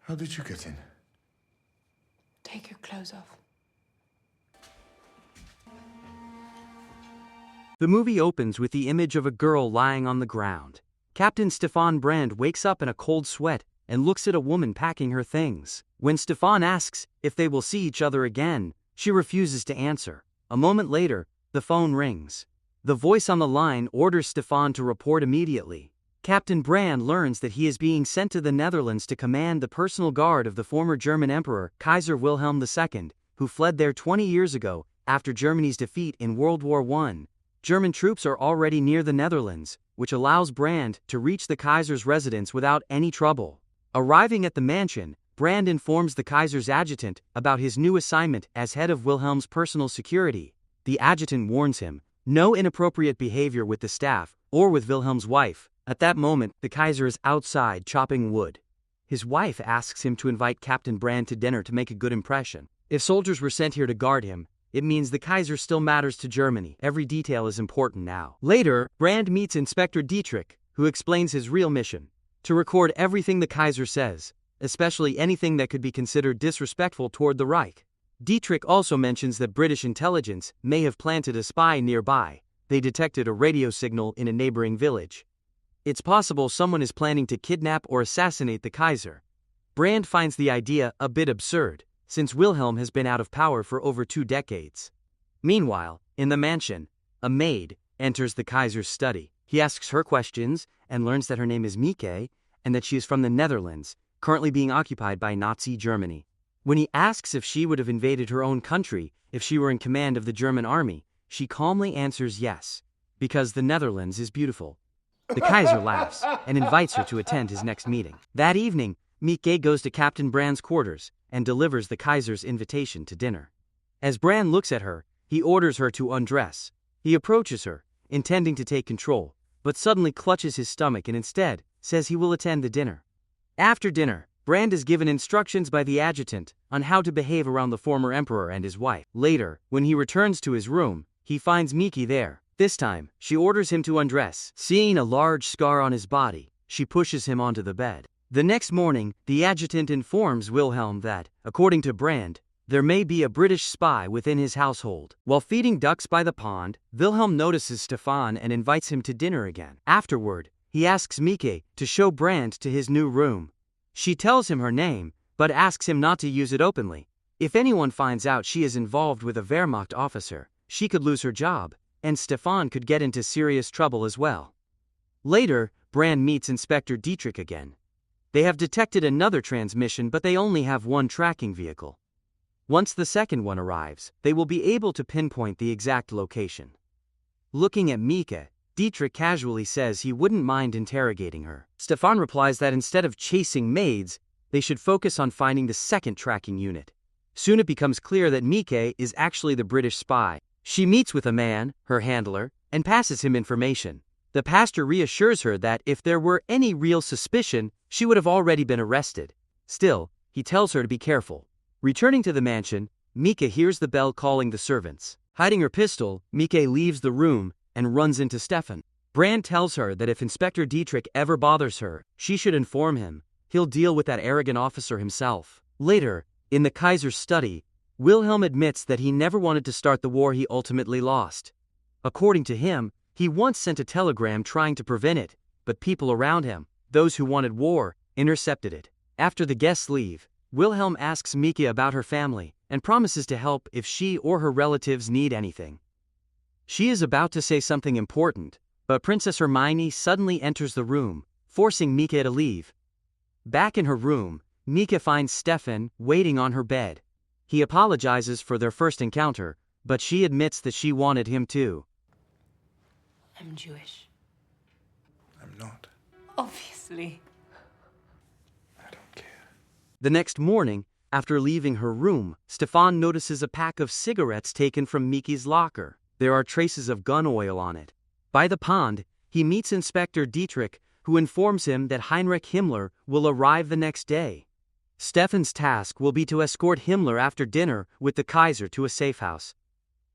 How did you get in? Take your clothes off. The movie opens with the image of a girl lying on the ground. Captain Stefan Brand wakes up in a cold sweat and looks at a woman packing her things. When Stefan asks if they will see each other again, she refuses to answer. A moment later, the phone rings. The voice on the line orders Stefan to report immediately. Captain Brand learns that he is being sent to the Netherlands to command the personal guard of the former German Emperor, Kaiser Wilhelm II, who fled there 20 years ago after Germany's defeat in World War I. German troops are already near the Netherlands, which allows Brand to reach the Kaiser's residence without any trouble. Arriving at the mansion, Brand informs the Kaiser's adjutant about his new assignment as head of Wilhelm's personal security. The adjutant warns him, no inappropriate behavior with the staff or with Wilhelm's wife. At that moment, the Kaiser is outside chopping wood. His wife asks him to invite Captain Brand to dinner to make a good impression. If soldiers were sent here to guard him, it means the Kaiser still matters to Germany. Every detail is important now. Later, Brand meets Inspector Dietrich, who explains his real mission: to record everything the Kaiser says, especially anything that could be considered disrespectful toward the Reich. Dietrich also mentions that British intelligence may have planted a spy nearby. They detected a radio signal in a neighboring village. It's possible someone is planning to kidnap or assassinate the Kaiser. Brand finds the idea a bit absurd, since Wilhelm has been out of power for over 2 decades. Meanwhile, in the mansion, a maid enters the Kaiser's study. He asks her questions and learns that her name is Mieke and that she is from the Netherlands, currently being occupied by Nazi Germany. When he asks if she would have invaded her own country if she were in command of the German army, she calmly answers yes, because the Netherlands is beautiful. The Kaiser laughs and invites her to attend his next meeting. That evening, Mieke goes to Captain Brand's quarters and delivers the Kaiser's invitation to dinner. As Brand looks at her, he orders her to undress. He approaches her, intending to take control, but suddenly clutches his stomach and instead says he will attend the dinner. After dinner, Brand is given instructions by the adjutant on how to behave around the former emperor and his wife. Later, when he returns to his room, he finds Mieke there. This time, she orders him to undress. Seeing a large scar on his body, she pushes him onto the bed. The next morning, the adjutant informs Wilhelm that, according to Brand, there may be a British spy within his household. While feeding ducks by the pond, Wilhelm notices Stefan and invites him to dinner again. Afterward, he asks Mieke to show Brand to his new room. She tells him her name, but asks him not to use it openly. If anyone finds out she is involved with a Wehrmacht officer, she could lose her job, and Stefan could get into serious trouble as well. Later, Brand meets Inspector Dietrich again. They have detected another transmission, but they only have one tracking vehicle. Once the second one arrives, they will be able to pinpoint the exact location. Looking at Mieke, Dietrich casually says he wouldn't mind interrogating her. Stefan replies that instead of chasing maids, they should focus on finding the second tracking unit. Soon it becomes clear that Mieke is actually the British spy. She meets with a man, her handler, and passes him information. The pastor reassures her that if there were any real suspicion, she would have already been arrested. Still, he tells her to be careful. Returning to the mansion, Mieke hears the bell calling the servants. Hiding her pistol, Mieke leaves the room and runs into Stefan. Brand tells her that if Inspector Dietrich ever bothers her, she should inform him. He'll deal with that arrogant officer himself. Later, in the Kaiser's study, Wilhelm admits that he never wanted to start the war he ultimately lost. According to him, he once sent a telegram trying to prevent it, but people around him, those who wanted war, intercepted it. After the guests leave, Wilhelm asks Mieke about her family and promises to help if she or her relatives need anything. She is about to say something important, but Princess Hermione suddenly enters the room, forcing Mieke to leave. Back in her room, Mieke finds Stefan waiting on her bed. He apologizes for their first encounter, but she admits that she wanted him too. I'm Jewish. I'm not. Obviously. I don't care. The next morning, after leaving her room, Stefan notices a pack of cigarettes taken from Mieke's locker. There are traces of gun oil on it. By the pond, he meets Inspector Dietrich, who informs him that Heinrich Himmler will arrive the next day. Stefan's task will be to escort Himmler after dinner with the Kaiser to a safe house.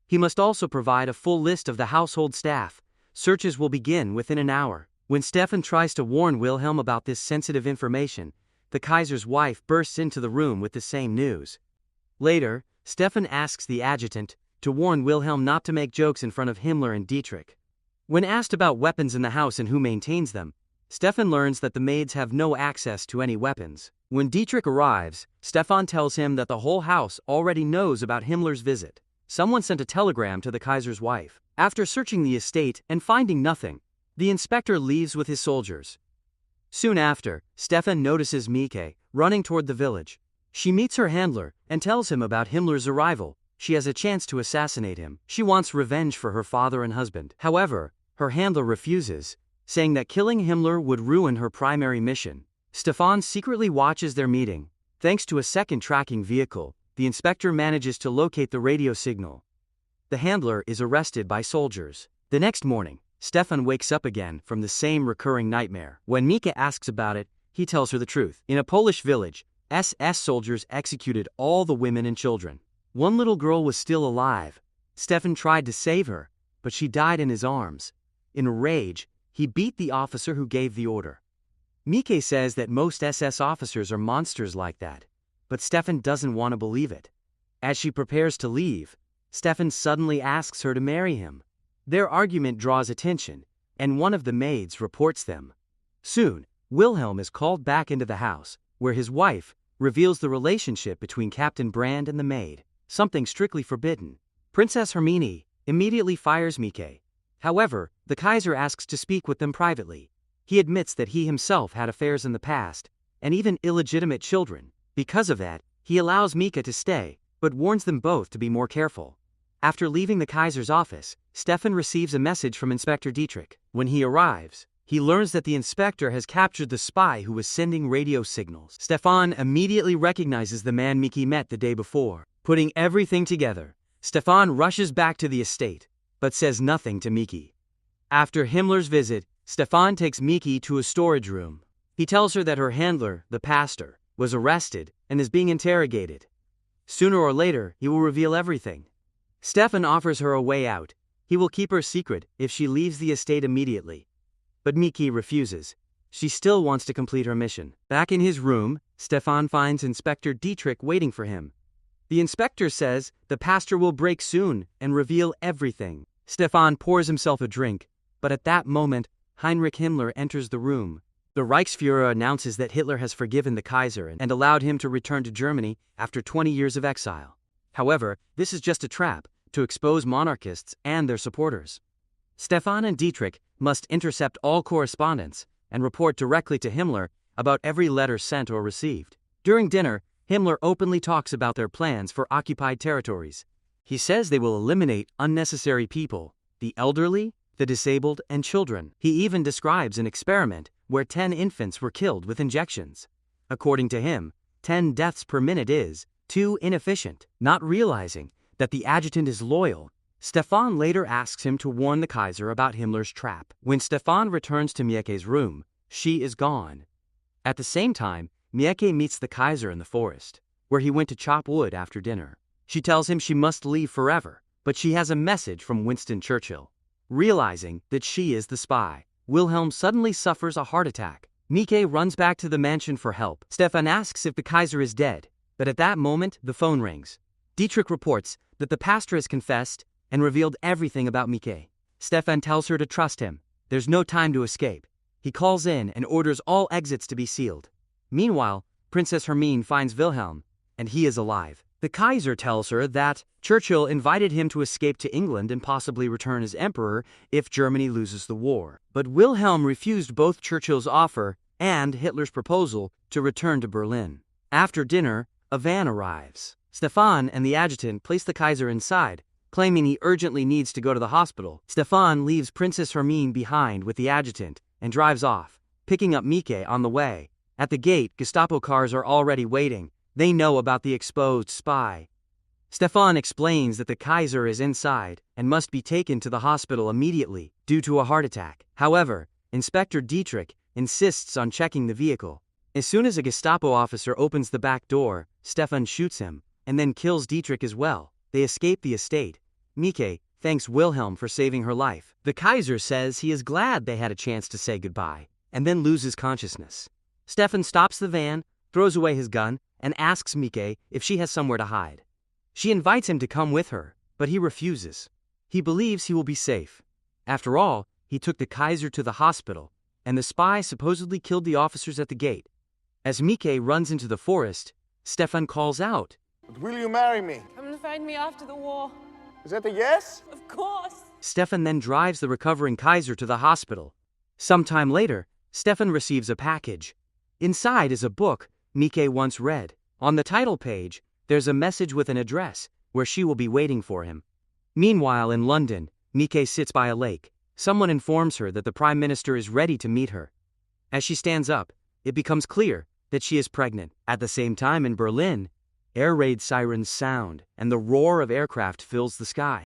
He must also provide a full list of the household staff. Searches will begin within an hour. When Stefan tries to warn Wilhelm about this sensitive information, the Kaiser's wife bursts into the room with the same news. Later, Stefan asks the adjutant to warn Wilhelm not to make jokes in front of Himmler and Dietrich. When asked about weapons in the house and who maintains them, Stefan learns that the maids have no access to any weapons. When Dietrich arrives, Stefan tells him that the whole house already knows about Himmler's visit. Someone sent a telegram to the Kaiser's wife. After searching the estate and finding nothing, the inspector leaves with his soldiers. Soon after, Stefan notices Mieke running toward the village. She meets her handler and tells him about Himmler's arrival. She has a chance to assassinate him. She wants revenge for her father and husband. However, her handler refuses, saying that killing Himmler would ruin her primary mission. Stefan secretly watches their meeting. Thanks to a second tracking vehicle, the inspector manages to locate the radio signal. The handler is arrested by soldiers. The next morning, Stefan wakes up again from the same recurring nightmare. When Mieke asks about it, he tells her the truth. In a Polish village, SS soldiers executed all the women and children. One little girl was still alive. Stefan tried to save her, but she died in his arms. In a rage, he beat the officer who gave the order. Mieke says that most SS officers are monsters like that, but Stefan doesn't want to believe it. As she prepares to leave, Stefan suddenly asks her to marry him. Their argument draws attention, and one of the maids reports them. Soon, Wilhelm is called back into the house, where his wife reveals the relationship between Captain Brand and the maid, something strictly forbidden. Princess Hermine immediately fires Mieke. However, the Kaiser asks to speak with them privately. He admits that he himself had affairs in the past, and even illegitimate children. Because of that, he allows Mieke to stay, but warns them both to be more careful. After leaving the Kaiser's office, Stefan receives a message from Inspector Dietrich. When he arrives, he learns that the inspector has captured the spy who was sending radio signals. Stefan immediately recognizes the man Mieke met the day before. Putting everything together, Stefan rushes back to the estate, but says nothing to Mieke. After Himmler's visit, Stefan takes Mieke to a storage room. He tells her that her handler, the pastor, was arrested and is being interrogated. Sooner or later, he will reveal everything. Stefan offers her a way out. He will keep her secret if she leaves the estate immediately. But Mieke refuses. She still wants to complete her mission. Back in his room, Stefan finds Inspector Dietrich waiting for him. The inspector says the pastor will break soon and reveal everything. Stefan pours himself a drink, but at that moment, Heinrich Himmler enters the room. The Reichsfuhrer announces that Hitler has forgiven the Kaiser and allowed him to return to Germany after 20 years of exile. However, this is just a trap to expose monarchists and their supporters. Stefan and Dietrich must intercept all correspondence and report directly to Himmler about every letter sent or received. During dinner, Himmler openly talks about their plans for occupied territories. He says they will eliminate unnecessary people, the elderly, the disabled, and children. He even describes an experiment where 10 infants were killed with injections. According to him, 10 deaths per minute is too inefficient. Not realizing that the adjutant is loyal, Stefan later asks him to warn the Kaiser about Himmler's trap. When Stefan returns to Mieke's room, she is gone. At the same time, Mieke meets the Kaiser in the forest, where he went to chop wood after dinner. She tells him she must leave forever, but she has a message from Winston Churchill. Realizing that she is the spy, Wilhelm suddenly suffers a heart attack. Mieke runs back to the mansion for help. Stefan asks if the Kaiser is dead, but at that moment, the phone rings. Dietrich reports that the pastor has confessed and revealed everything about Mieke. Stefan tells her to trust him. There's no time to escape. He calls in and orders all exits to be sealed. Meanwhile, Princess Hermine finds Wilhelm, and he is alive. The Kaiser tells her that Churchill invited him to escape to England and possibly return as emperor if Germany loses the war. But Wilhelm refused both Churchill's offer and Hitler's proposal to return to Berlin. After dinner, a van arrives. Stefan and the adjutant place the Kaiser inside, claiming he urgently needs to go to the hospital. Stefan leaves Princess Hermine behind with the adjutant and drives off, picking up Mieke on the way. At the gate, Gestapo cars are already waiting. They know about the exposed spy. Stefan explains that the Kaiser is inside and must be taken to the hospital immediately due to a heart attack. However, Inspector Dietrich insists on checking the vehicle. As soon as a Gestapo officer opens the back door, Stefan shoots him and then kills Dietrich as well. They escape the estate. Mieke thanks Wilhelm for saving her life. The Kaiser says he is glad they had a chance to say goodbye and then loses consciousness. Stefan stops the van, throws away his gun, and asks Mike if she has somewhere to hide. She invites him to come with her, but he refuses. He believes he will be safe. After all, he took the Kaiser to the hospital, and the spy supposedly killed the officers at the gate. As Mike runs into the forest, Stefan calls out. But will you marry me? Come and find me after the war. Is that a yes? Of course. Stefan then drives the recovering Kaiser to the hospital. Sometime later, Stefan receives a package. Inside is a book Mike once read. On the title page, there's a message with an address where she will be waiting for him. Meanwhile, in London, Mike sits by a lake. Someone informs her that the Prime Minister is ready to meet her. As she stands up, it becomes clear that she is pregnant. At the same time in Berlin, air raid sirens sound, and the roar of aircraft fills the sky.